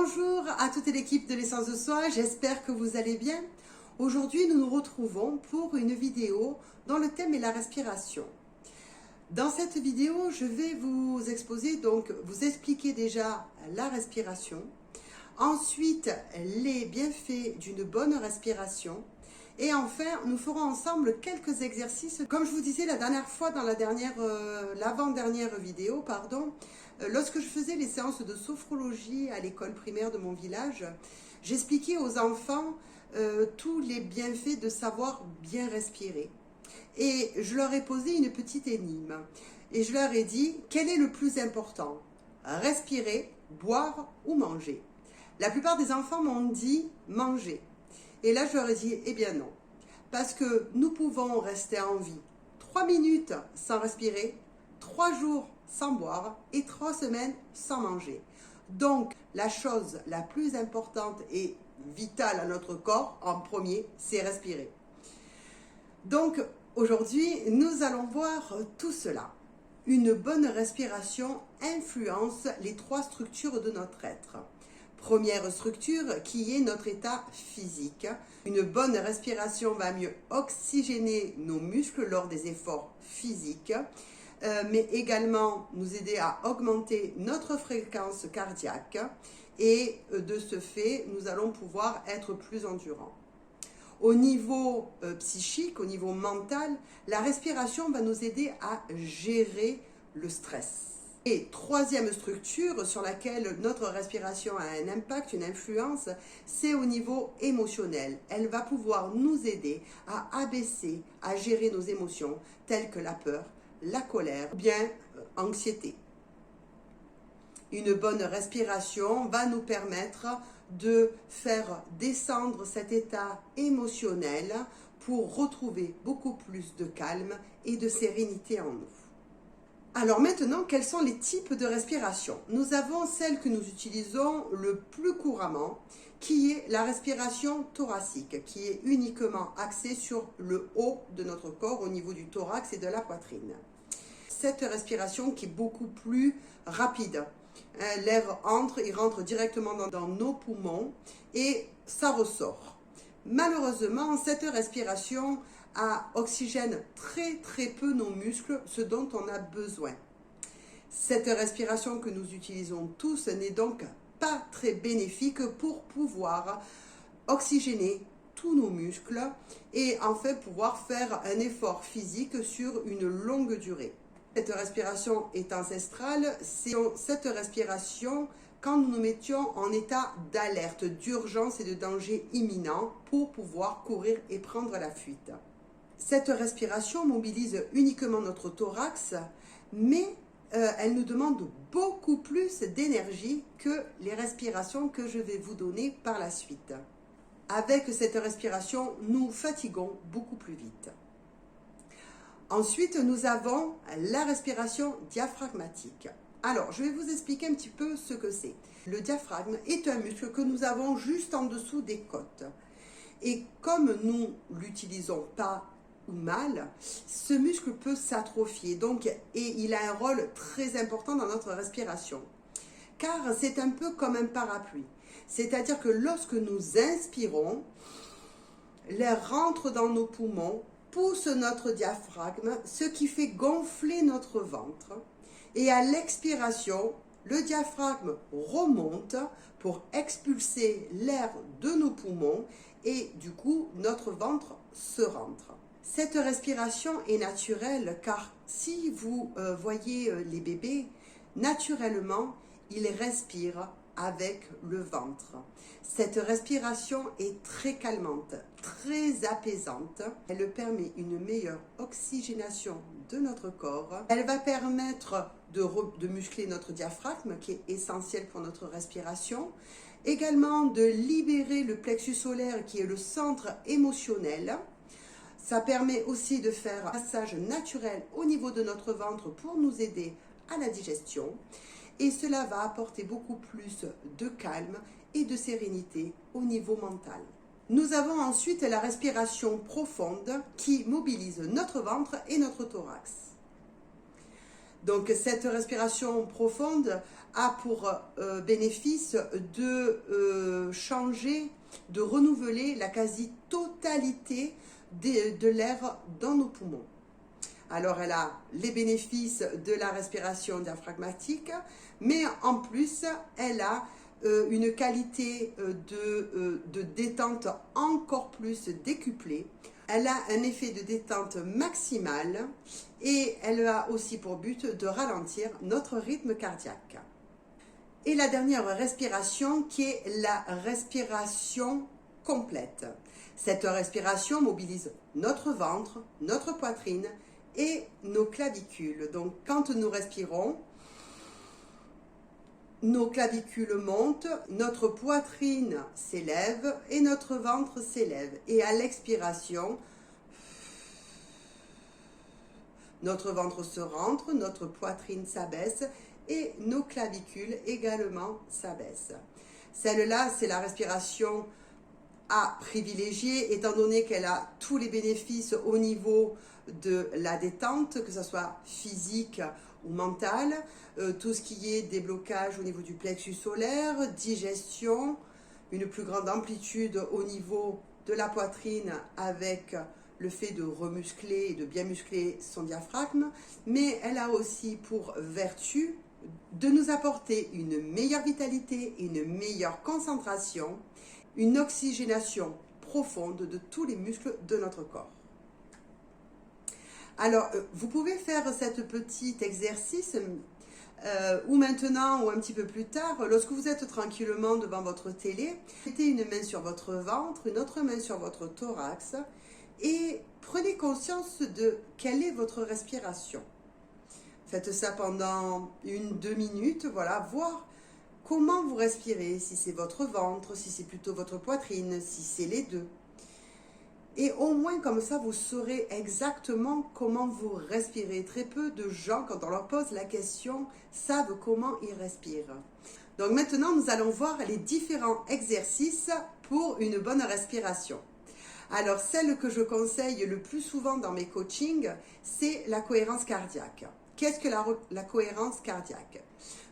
Bonjour à toute l'équipe de l'Essence de Soi, j'espère que vous allez bien. Aujourd'hui, nous nous retrouvons pour une vidéo dont le thème est la respiration. Dans cette vidéo, je vais vous exposer, donc vous expliquer déjà la respiration, ensuite les bienfaits d'une bonne respiration, et enfin, nous ferons ensemble quelques exercices. Comme je vous disais la dernière fois, dans l'avant-dernière vidéo, lorsque je faisais les séances de sophrologie à l'école primaire de mon village, j'expliquais aux enfants tous les bienfaits de savoir bien respirer. Et je leur ai posé une petite énigme. Et je leur ai dit, quel est le plus important? Respirer, boire ou manger? La plupart des enfants m'ont dit manger. Et là, je leur ai dit, eh bien non. Parce que nous pouvons rester en vie 3 minutes sans respirer, 3 jours sans boire et 3 semaines sans manger. Donc, la chose la plus importante et vitale à notre corps, en premier, c'est respirer. Donc, aujourd'hui, nous allons voir tout cela. Une bonne respiration influence les 3 structures de notre être. Première structure qui est notre état physique. Une bonne respiration va mieux oxygéner nos muscles lors des efforts physiques, mais également nous aider à augmenter notre fréquence cardiaque et de ce fait, nous allons pouvoir être plus endurants. Au niveau psychique, au niveau mental, la respiration va nous aider à gérer le stress. Et troisième structure sur laquelle notre respiration a un impact, une influence, c'est au niveau émotionnel. Elle va pouvoir nous aider à abaisser, à gérer nos émotions telles que la peur, la colère ou bien anxiété. Une bonne respiration va nous permettre de faire descendre cet état émotionnel pour retrouver beaucoup plus de calme et de sérénité en nous. Alors maintenant, quels sont les types de respiration? Nous avons celle que nous utilisons le plus couramment, qui est la respiration thoracique, qui est uniquement axée sur le haut de notre corps, au niveau du thorax et de la poitrine. Cette respiration qui est beaucoup plus rapide. L'air entre, il rentre directement dans nos poumons et ça ressort. Malheureusement, cette respiration oxygène très peu nos muscles, ce dont on a besoin. Cette respiration que nous utilisons tous n'est donc pas très bénéfique pour pouvoir oxygéner tous nos muscles et enfin pouvoir faire un effort physique sur une longue durée. Cette respiration est ancestrale, c'est cette respiration quand nous nous mettions en état d'alerte, d'urgence et de danger imminent pour pouvoir courir et prendre la fuite. Cette respiration mobilise uniquement notre thorax, mais elle nous demande beaucoup plus d'énergie que les respirations que je vais vous donner par la suite. Avec cette respiration, nous fatiguons beaucoup plus vite. Ensuite, nous avons la respiration diaphragmatique. Alors, je vais vous expliquer un petit peu ce que c'est. Le diaphragme est un muscle que nous avons juste en dessous des côtes. Et comme nous l'utilisons pas ou mal, ce muscle peut s'atrophier. Et il a un rôle très important dans notre respiration. Car c'est un peu comme un parapluie. C'est-à-dire que lorsque nous inspirons, l'air rentre dans nos poumons, pousse notre diaphragme, ce qui fait gonfler notre ventre. Et à l'expiration, le diaphragme remonte pour expulser l'air de nos poumons et du coup, notre ventre se rentre. Cette respiration est naturelle car si vous voyez les bébés, naturellement, ils respirent avec le ventre. Cette respiration est très calmante, très apaisante. Elle permet une meilleure oxygénation de notre corps. Elle va permettre de muscler notre diaphragme qui est essentiel pour notre respiration. Également de libérer le plexus solaire qui est le centre émotionnel. Ça permet aussi de faire un massage naturel au niveau de notre ventre pour nous aider à la digestion. Et cela va apporter beaucoup plus de calme et de sérénité au niveau mental. Nous avons ensuite la respiration profonde qui mobilise notre ventre et notre thorax. Donc cette respiration profonde a pour bénéfice de changer, de renouveler la quasi-totalité de l'air dans nos poumons. Alors elle a les bénéfices de la respiration diaphragmatique, mais en plus elle a une qualité de détente encore plus décuplée. Elle a un effet de détente maximale et elle a aussi pour but de ralentir notre rythme cardiaque. Et la dernière respiration qui est la respiration complète. Cette respiration mobilise notre ventre, notre poitrine et nos clavicules. Donc quand nous respirons, nos clavicules montent, notre poitrine s'élève et notre ventre s'élève. Et à l'expiration, notre ventre se rentre, notre poitrine s'abaisse et nos clavicules également s'abaissent. Celle-là, c'est la respiration à privilégier étant donné qu'elle a tous les bénéfices au niveau de la détente, que ce soit physique ou mentale, tout ce qui est déblocage au niveau du plexus solaire, digestion, une plus grande amplitude au niveau de la poitrine avec le fait de remuscler et de bien muscler son diaphragme, mais elle a aussi pour vertu de nous apporter une meilleure vitalité, une meilleure concentration, une oxygénation profonde de tous les muscles de notre corps. Alors, vous pouvez faire cet petit exercice ou maintenant ou un petit peu plus tard, lorsque vous êtes tranquillement devant votre télé, mettez une main sur votre ventre, une autre main sur votre thorax et prenez conscience de quelle est votre respiration. Faites ça pendant 1-2 minutes, voilà, voir comment vous respirez, si c'est votre ventre, si c'est plutôt votre poitrine, si c'est les deux. Et au moins comme ça, vous saurez exactement comment vous respirez. Très peu de gens, quand on leur pose la question, savent comment ils respirent. Donc maintenant, nous allons voir les différents exercices pour une bonne respiration. Alors, celle que je conseille le plus souvent dans mes coachings, c'est la cohérence cardiaque. Qu'est-ce que la cohérence cardiaque?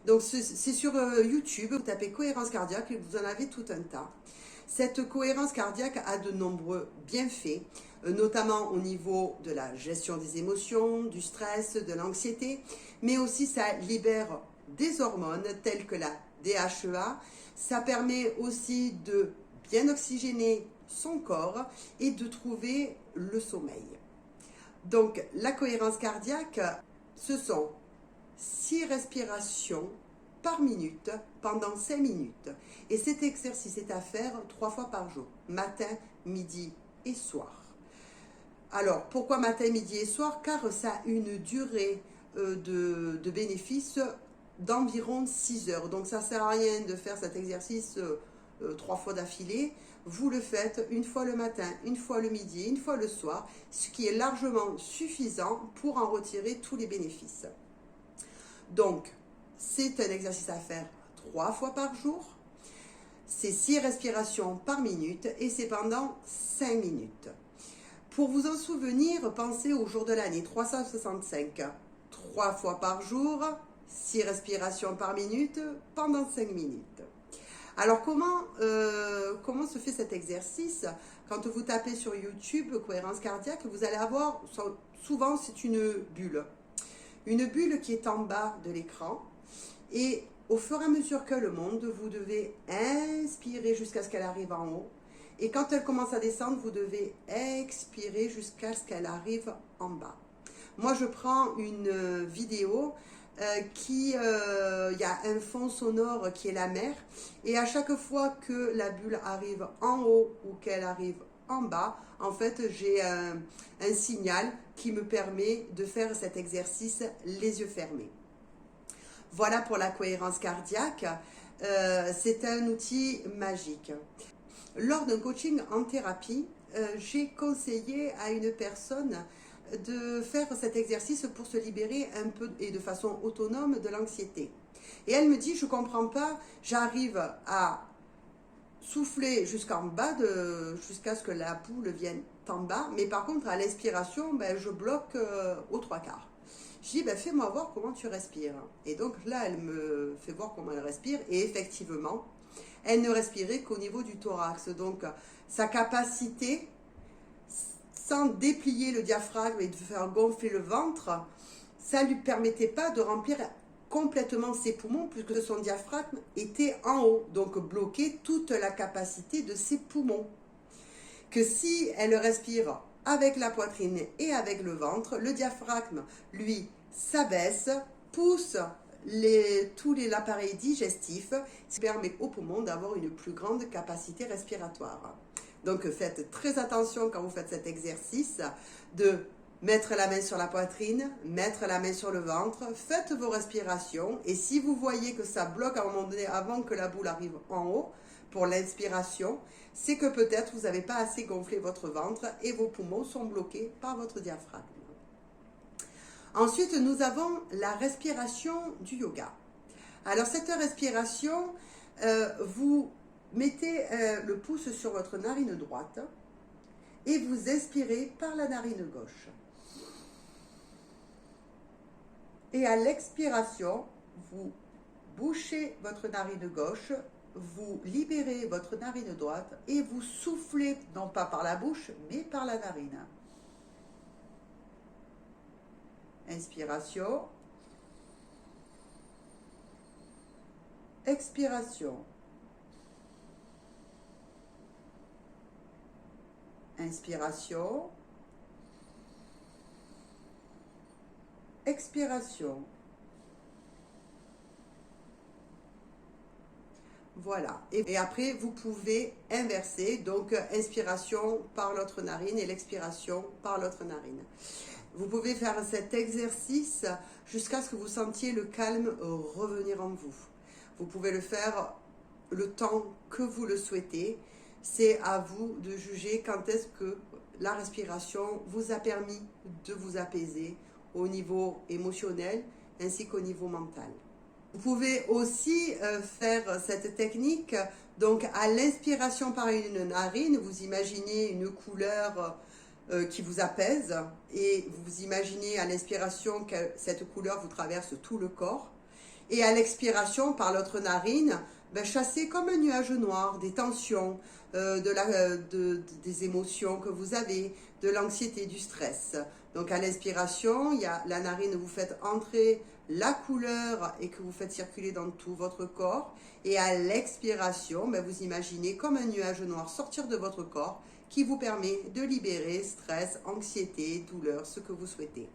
Donc, c'est sur YouTube, vous tapez cohérence cardiaque et vous en avez tout un tas. Cette cohérence cardiaque a de nombreux bienfaits, notamment au niveau de la gestion des émotions, du stress, de l'anxiété, mais aussi ça libère des hormones telles que la DHEA. Ça permet aussi de bien oxygéner son corps et de trouver le sommeil. Donc la cohérence cardiaque, ce sont 6 respirations par minute pendant 5 minutes. Et cet exercice est à faire 3 fois par jour, matin, midi et soir. Alors, pourquoi matin, midi et soir? Car ça a une durée de bénéfice d'environ 6 heures. Donc, ça ne sert à rien de faire cet exercice 3 fois d'affilée. Vous le faites une fois le matin, une fois le midi, une fois le soir, ce qui est largement suffisant pour en retirer tous les bénéfices. Donc, c'est un exercice à faire 3 fois par jour. C'est 6 respirations par minute et c'est pendant 5 minutes. Pour vous en souvenir, pensez au jour de l'année 365. 3 fois par jour, 6 respirations par minute pendant 5 minutes. Alors comment se fait cet exercice? Quand vous tapez sur YouTube cohérence cardiaque, vous allez avoir, souvent c'est une bulle. Une bulle qui est en bas de l'écran. Et au fur et à mesure qu'elle monte, vous devez inspirer jusqu'à ce qu'elle arrive en haut. Et quand elle commence à descendre, vous devez expirer jusqu'à ce qu'elle arrive en bas. Moi, je prends une vidéo il y a un fond sonore qui est la mer. Et à chaque fois que la bulle arrive en haut ou qu'elle arrive en bas, en fait, j'ai un signal qui me permet de faire cet exercice les yeux fermés. Voilà pour la cohérence cardiaque. C'est un outil magique. Lors d'un coaching en thérapie, j'ai conseillé à une personne de faire cet exercice pour se libérer un peu et de façon autonome de l'anxiété. Et elle me dit, je ne comprends pas, j'arrive à souffler jusqu'en bas, jusqu'à ce que la boule vienne en bas, mais par contre à l'expiration, je bloque aux 3 quarts. Je dis, ben, fais-moi voir comment tu respires. Et donc là, elle me fait voir comment elle respire. Et effectivement, elle ne respirait qu'au niveau du thorax. Donc, sa capacité, sans déplier le diaphragme et de faire gonfler le ventre, ça ne lui permettait pas de remplir complètement ses poumons puisque son diaphragme était en haut, donc bloquait toute la capacité de ses poumons. Que si elle respire avec la poitrine et avec le ventre, le diaphragme, lui, s'abaisse, pousse l'appareil digestif, ce qui permet aux poumons d'avoir une plus grande capacité respiratoire. Donc faites très attention quand vous faites cet exercice de mettre la main sur la poitrine, mettre la main sur le ventre, faites vos respirations et si vous voyez que ça bloque à un moment donné avant que la boule arrive en haut pour l'inspiration, c'est que peut-être vous n'avez pas assez gonflé votre ventre et vos poumons sont bloqués par votre diaphragme. Ensuite, nous avons la respiration du yoga. Alors cette respiration, vous mettez le pouce sur votre narine droite et vous expirez par la narine gauche. Et à l'expiration, vous bouchez votre narine gauche, vous libérez votre narine droite et vous soufflez, non pas par la bouche, mais par la narine. Inspiration. Expiration. Inspiration. Expiration. Voilà. Et après, vous pouvez inverser. Donc, inspiration par l'autre narine et l'expiration par l'autre narine. Vous pouvez faire cet exercice jusqu'à ce que vous sentiez le calme revenir en vous. Vous pouvez le faire le temps que vous le souhaitez. C'est à vous de juger quand est-ce que la respiration vous a permis de vous apaiser au niveau émotionnel ainsi qu'au niveau mental. Vous pouvez aussi faire cette technique, donc à l'inspiration par une narine, vous imaginez une couleur qui vous apaise et vous imaginez à l'inspiration que cette couleur vous traverse tout le corps et à l'expiration par l'autre narine, chassez comme un nuage noir des tensions, des émotions que vous avez, de l'anxiété, du stress. Donc à l'inspiration, il y a la narine, vous faites entrer la couleur et que vous faites circuler dans tout votre corps. Et à l'expiration, vous imaginez comme un nuage noir sortir de votre corps qui vous permet de libérer stress, anxiété, douleur, ce que vous souhaitez.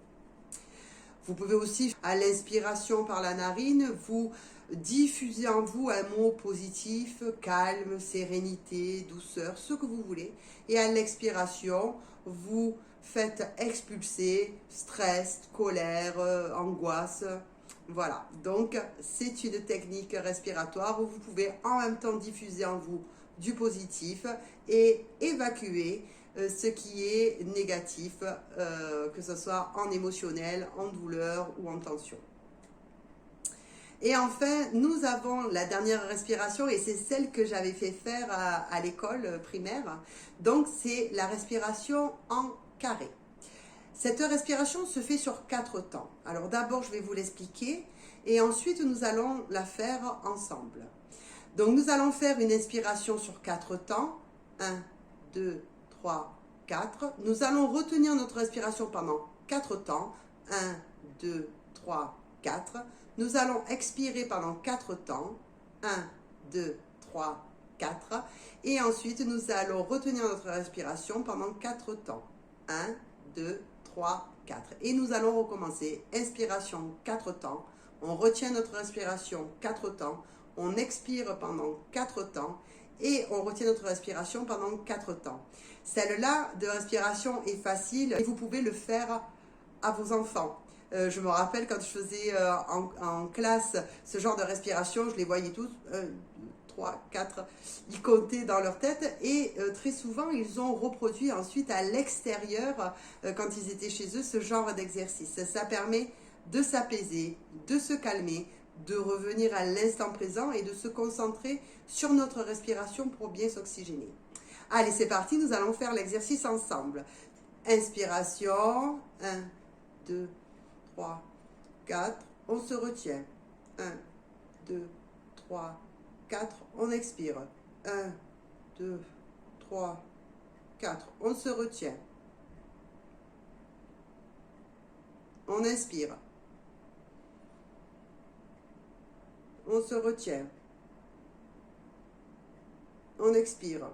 Vous pouvez aussi, à l'inspiration par la narine, vous diffuser en vous un mot positif, calme, sérénité, douceur, ce que vous voulez. Et à l'expiration, vous faites expulser stress, colère, angoisse. Voilà, donc c'est une technique respiratoire où vous pouvez en même temps diffuser en vous du positif et évacuer ce qui est négatif, que ce soit en émotionnel, en douleur ou en tension. Et enfin, nous avons la dernière respiration et c'est celle que j'avais fait faire à l'école primaire. Donc, c'est la respiration en carré. Cette respiration se fait sur 4 temps. Alors d'abord, je vais vous l'expliquer et ensuite, nous allons la faire ensemble. Donc, nous allons faire une inspiration sur 4 temps. 1, 2, 3, 4. Nous allons retenir notre respiration pendant 4 temps. 1, 2, 3, 4. Nous allons expirer pendant 4 temps. 1, 2, 3, 4. Et ensuite, nous allons retenir notre respiration pendant 4 temps. 1, 2, 3, 4. Et nous allons recommencer. Inspiration 4 temps. On retient notre respiration 4 temps. On expire pendant 4 temps. Et on retient notre respiration pendant 4 temps. Celle-là de respiration est facile et vous pouvez le faire à vos enfants. Je me rappelle quand je faisais en classe ce genre de respiration, je les voyais tous, 3, 4, ils comptaient dans leur tête et très souvent ils ont reproduit ensuite à l'extérieur, quand ils étaient chez eux, ce genre d'exercice. Ça permet de s'apaiser, de se calmer, de revenir à l'instant présent et de se concentrer sur notre respiration pour bien s'oxygéner. Allez, c'est parti, nous allons faire l'exercice ensemble. Inspiration, 1, 2, 3, 4, on se retient. 1, 2, 3, 4, on expire. 1, 2, 3, 4, on se retient. On inspire. On se retient. On expire.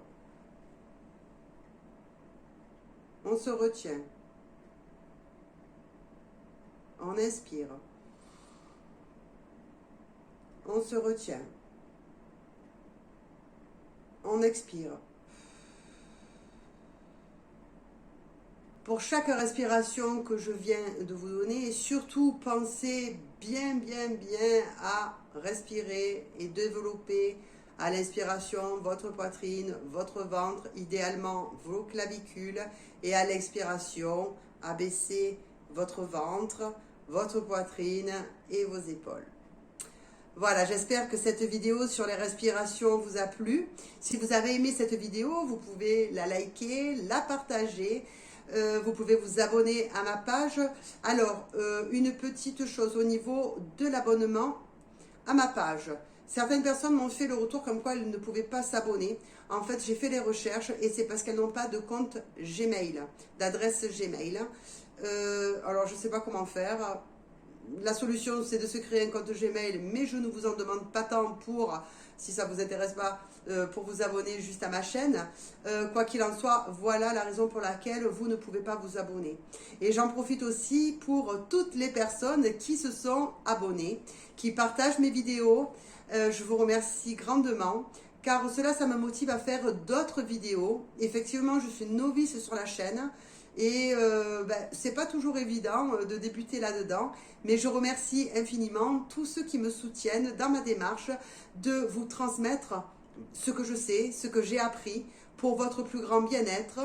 On se retient. On inspire. On se retient. On expire. Pour chaque respiration que je viens de vous donner, surtout pensez bien à respirer et développer à l'inspiration votre poitrine, votre ventre, idéalement vos clavicules, et à l'expiration abaisser votre ventre, votre poitrine et vos épaules. Voilà, j'espère que cette vidéo sur les respirations vous a plu. Si vous avez aimé cette vidéo, vous pouvez la liker, la partager. Vous pouvez vous abonner à ma page. Alors, une petite chose au niveau de l'abonnement à ma page. Certaines personnes m'ont fait le retour comme quoi elles ne pouvaient pas s'abonner. En fait, j'ai fait les recherches et c'est parce qu'elles n'ont pas de compte Gmail, d'adresse Gmail. Alors, je ne sais pas comment faire. La solution, c'est de se créer un compte Gmail, mais je ne vous en demande pas tant pour, si ça ne vous intéresse pas, pour vous abonner juste à ma chaîne. Quoi qu'il en soit, voilà la raison pour laquelle vous ne pouvez pas vous abonner. Et j'en profite aussi pour toutes les personnes qui se sont abonnées, qui partagent mes vidéos. Je vous remercie grandement, car cela, ça me motive à faire d'autres vidéos. Effectivement, je suis novice sur la chaîne. Et c'est pas toujours évident de débuter là-dedans, mais je remercie infiniment tous ceux qui me soutiennent dans ma démarche de vous transmettre ce que je sais, ce que j'ai appris pour votre plus grand bien-être.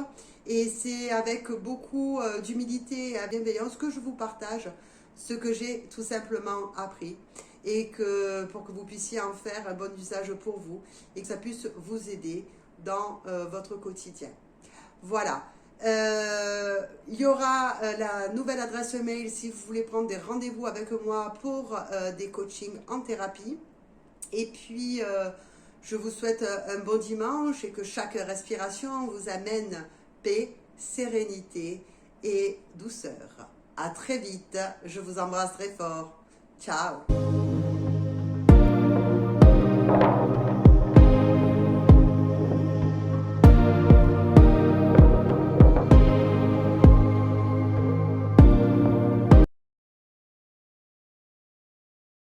Et c'est avec beaucoup d'humilité et bienveillance que je vous partage ce que j'ai tout simplement appris, et pour que vous puissiez en faire un bon usage pour vous et que ça puisse vous aider dans votre quotidien. Voilà. Il y aura la nouvelle adresse mail si vous voulez prendre des rendez-vous avec moi pour des coachings en thérapie. Et puis, je vous souhaite un bon dimanche et que chaque respiration vous amène paix, sérénité et douceur. À très vite. Je vous embrasse très fort. Ciao.